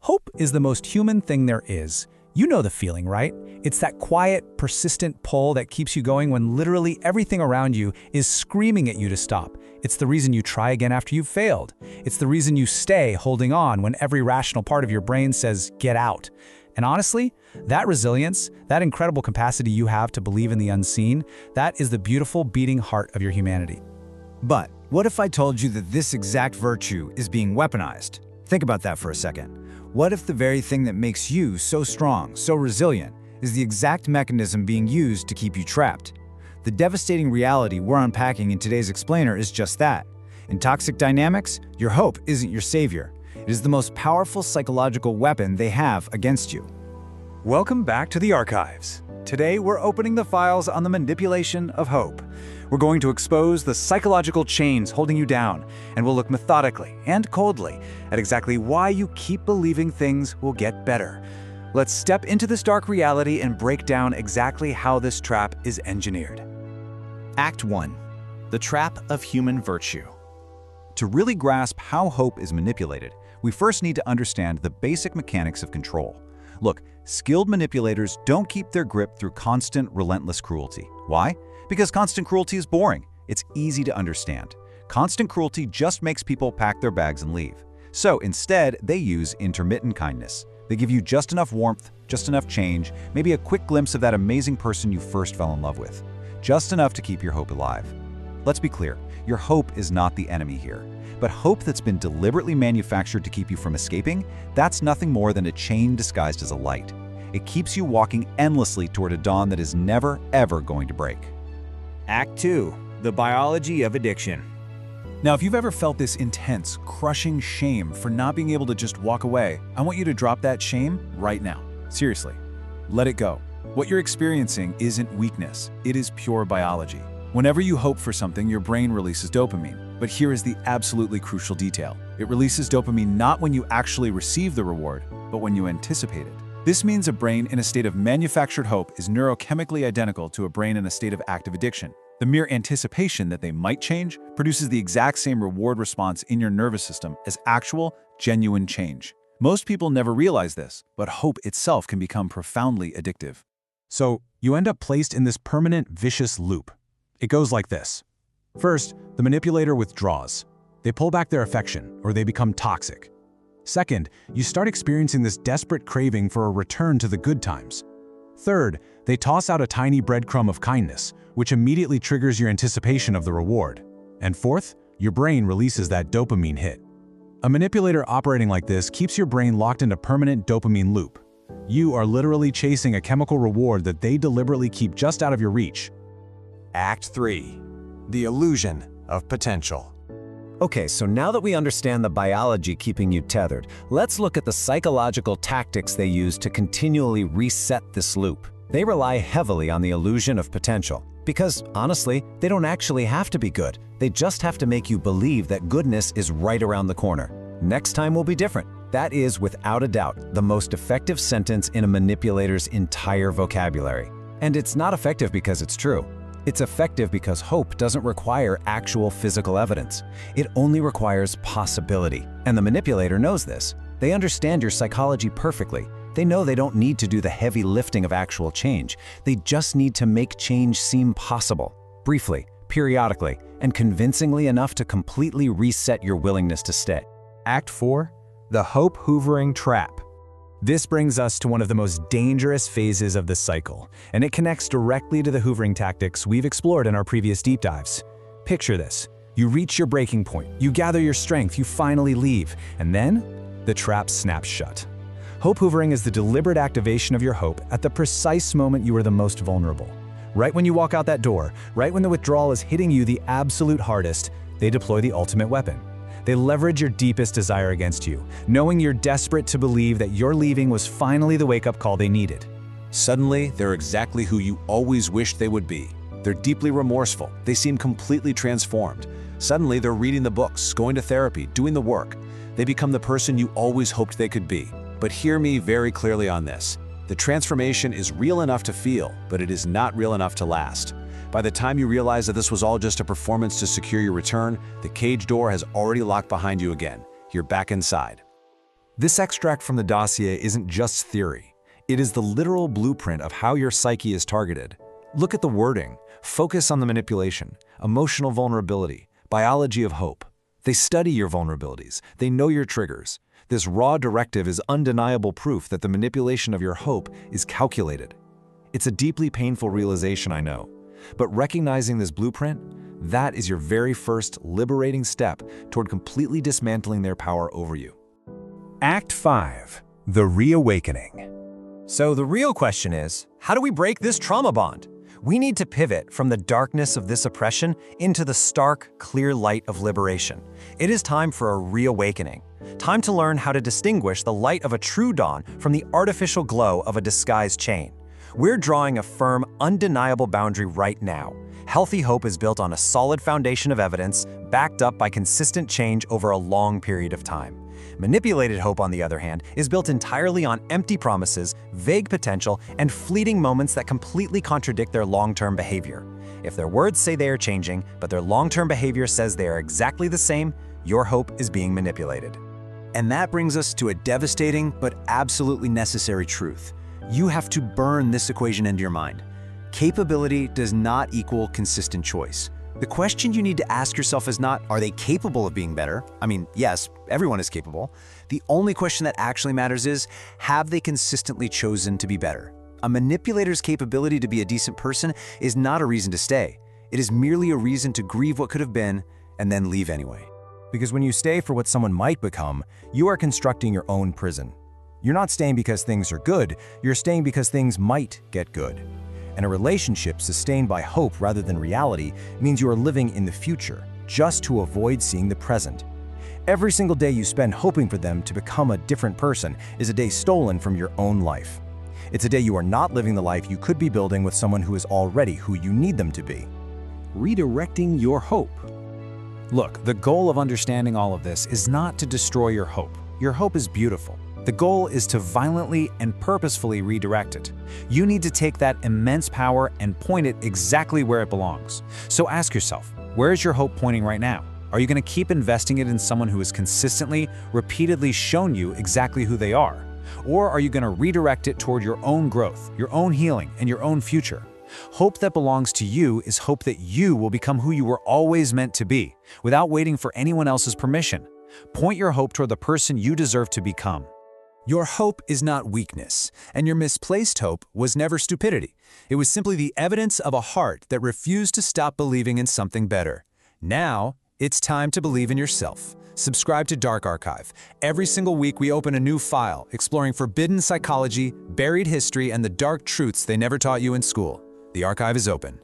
Hope is the most human thing there is. You know the feeling, right? It's that quiet, persistent pull that keeps you going when literally everything around you is screaming at you to stop. It's the reason you try again after you've failed. It's the reason you stay holding on when every rational part of your brain says, get out. And honestly, that resilience, that incredible capacity you have to believe in the unseen, that is the beautiful beating heart of your humanity. But what if I told you that this exact virtue is being weaponized? Think about that for a second. What if the very thing that makes you so strong, so resilient, is the exact mechanism being used to keep you trapped? The devastating reality we're unpacking in today's explainer is just that. In toxic dynamics, your hope isn't your savior. It is the most powerful psychological weapon they have against you. Welcome back to the archives. Today, we're opening the files on the manipulation of hope. We're going to expose the psychological chains holding you down, and we'll look methodically and coldly at exactly why you keep believing things will get better. Let's step into this dark reality and break down exactly how this trap is engineered. Act 1. The Trap of Human Virtue. To really grasp how hope is manipulated, we first need to understand the basic mechanics of control. Look, skilled manipulators don't keep their grip through constant, relentless cruelty. Why? Because constant cruelty is boring. It's easy to understand. Constant cruelty just makes people pack their bags and leave. So instead, they use intermittent kindness. They give you just enough warmth, just enough change, maybe a quick glimpse of that amazing person you first fell in love with. Just enough to keep your hope alive. Let's be clear, your hope is not the enemy here. But hope that's been deliberately manufactured to keep you from escaping, that's nothing more than a chain disguised as a light. It keeps you walking endlessly toward a dawn that is never, ever going to break. Act 2. The Biology of Addiction. Now, if you've ever felt this intense, crushing shame for not being able to just walk away, I want you to drop that shame right now. Seriously, let it go. What you're experiencing isn't weakness, it is pure biology. Whenever you hope for something, your brain releases dopamine. But here is the absolutely crucial detail. It releases dopamine not when you actually receive the reward, but when you anticipate it. This means a brain in a state of manufactured hope is neurochemically identical to a brain in a state of active addiction. The mere anticipation that they might change produces the exact same reward response in your nervous system as actual, genuine change. Most people never realize this, but hope itself can become profoundly addictive. So, you end up placed in this permanent, vicious loop. It goes like this. First, the manipulator withdraws. They pull back their affection, or they become toxic. Second, you start experiencing this desperate craving for a return to the good times. Third, they toss out a tiny breadcrumb of kindness, which immediately triggers your anticipation of the reward. And fourth, your brain releases that dopamine hit. A manipulator operating like this keeps your brain locked in a permanent dopamine loop. You are literally chasing a chemical reward that they deliberately keep just out of your reach. Act 3. The Illusion of Potential. Okay, so now that we understand the biology keeping you tethered, let's look at the psychological tactics they use to continually reset this loop. They rely heavily on the illusion of potential. Because, honestly, they don't actually have to be good. They just have to make you believe that goodness is right around the corner. Next time will be different. That is, without a doubt, the most effective sentence in a manipulator's entire vocabulary. And it's not effective because it's true. It's effective because hope doesn't require actual physical evidence. It only requires possibility. And the manipulator knows this. They understand your psychology perfectly. They know they don't need to do the heavy lifting of actual change. They just need to make change seem possible, briefly, periodically, and convincingly enough to completely reset your willingness to stay. Act 4. The Hope Hoovering Trap. This brings us to one of the most dangerous phases of the cycle, and it connects directly to the hoovering tactics we've explored in our previous deep dives. Picture this. You reach your breaking point, you gather your strength, you finally leave, and then the trap snaps shut. Hope hoovering is the deliberate activation of your hope at the precise moment you are the most vulnerable. Right when you walk out that door, right when the withdrawal is hitting you the absolute hardest, they deploy the ultimate weapon. They leverage your deepest desire against you, knowing you're desperate to believe that your leaving was finally the wake-up call they needed. Suddenly, they're exactly who you always wished they would be. They're deeply remorseful. They seem completely transformed. Suddenly, they're reading the books, going to therapy, doing the work. They become the person you always hoped they could be. But hear me very clearly on this. The transformation is real enough to feel, but it is not real enough to last. By the time you realize that this was all just a performance to secure your return, the cage door has already locked behind you again. You're back inside. This extract from the dossier isn't just theory. It is the literal blueprint of how your psyche is targeted. Look at the wording. Focus on the manipulation, emotional vulnerability, biology of hope. They study your vulnerabilities. They know your triggers. This raw directive is undeniable proof that the manipulation of your hope is calculated. It's a deeply painful realization, I know. But recognizing this blueprint, that is your very first liberating step toward completely dismantling their power over you. Act 5. The Reawakening. So the real question is, how do we break this trauma bond? We need to pivot from the darkness of this oppression into the stark, clear light of liberation. It is time for a reawakening. Time to learn how to distinguish the light of a true dawn from the artificial glow of a disguised chain. We're drawing a firm, undeniable boundary right now. Healthy hope is built on a solid foundation of evidence, backed up by consistent change over a long period of time. Manipulated hope, on the other hand, is built entirely on empty promises, vague potential, and fleeting moments that completely contradict their long-term behavior. If their words say they are changing, but their long-term behavior says they are exactly the same, your hope is being manipulated. And that brings us to a devastating but absolutely necessary truth. You have to burn this equation into your mind. Capability does not equal consistent choice. The question you need to ask yourself is not, are they capable of being better? I mean, yes, everyone is capable. The only question that actually matters is, have they consistently chosen to be better? A manipulator's capability to be a decent person is not a reason to stay. It is merely a reason to grieve what could have been and then leave anyway. Because when you stay for what someone might become, you are constructing your own prison. You're not staying because things are good, you're staying because things might get good. And a relationship sustained by hope rather than reality means you are living in the future, just to avoid seeing the present. Every single day you spend hoping for them to become a different person is a day stolen from your own life. It's a day you are not living the life you could be building with someone who is already who you need them to be. Redirecting your hope. Look, the goal of understanding all of this is not to destroy your hope. Your hope is beautiful. The goal is to violently and purposefully redirect it. You need to take that immense power and point it exactly where it belongs. So ask yourself, where is your hope pointing right now? Are you going to keep investing it in someone who has consistently, repeatedly shown you exactly who they are? Or are you going to redirect it toward your own growth, your own healing, and your own future? Hope that belongs to you is hope that you will become who you were always meant to be, without waiting for anyone else's permission. Point your hope toward the person you deserve to become. Your hope is not weakness, and your misplaced hope was never stupidity. It was simply the evidence of a heart that refused to stop believing in something better. Now, it's time to believe in yourself. Subscribe to Dark Archive. Every single week we open a new file, exploring forbidden psychology, buried history, and the dark truths they never taught you in school. The archive is open.